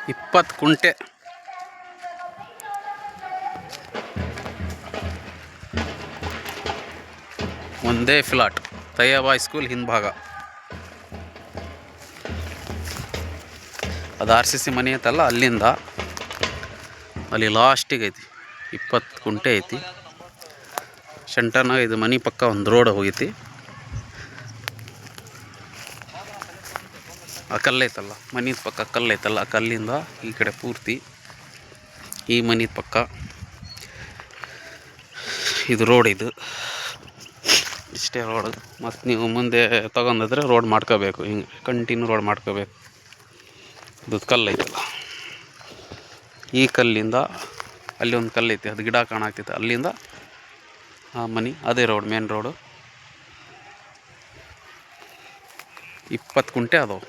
20 ಕುಂಟೆ. ಒಂದೇ flat. ತಯ್ಯಬಾಯಿ school ಹಿಂಭಾಗ. ಅದು RCC ಮನೆ ಐತಲ್ಲ, ಅಲ್ಲಿಂದ ಅಲ್ಲಿ ಲಾಸ್ಟಿಗೆ ಐತಿ. 20 ಕುಂಟೆ ಐತಿ. ಸೆಂಟರ್ನಾಗ ಇದು ಮನೆ ಪಕ್ಕ ಒಂದು ರೋಡ್ ಹೋಗೈತಿ. ಆ ಕಲ್ಲೈತಲ್ಲ, ಮನೆ ಪಕ್ಕ ಕಲ್ಲೈತಲ್ಲ, ಆ ಕಲ್ಲಿಂದ ಈ ಕಡೆ ಪೂರ್ತಿ ಈ ಮನೆ ಪಕ್ಕ ಇದು ರೋಡ್. ಇದು ಇಷ್ಟೇ ರೋಡ್. ಮತ್ತು ನೀವು ಮುಂದೆ ತಗೊಂಡಿದ್ರೆ ರೋಡ್ ಮಾಡ್ಕೋಬೇಕು. ಹಿಂಗೆ ಕಂಟಿನ್ಯೂ ರೋಡ್ ಮಾಡ್ಕೋಬೇಕು. ಇದು ಕಲ್ಲೈತಲ್ಲ, ಈ ಕಲ್ಲಿಂದ ಅಲ್ಲಿ ಒಂದು ಕಲ್ಲೈತಿ, ಅದು ಗಿಡ ಕಾಣಾಗ್ತೈತೆ. ಅಲ್ಲಿಂದ ಆ ಮನೆ ಅದೇ ರೋಡ್, ಮೇನ್ ರೋಡು. 20 ಕುಂಟೆ ಅದಾವೆ.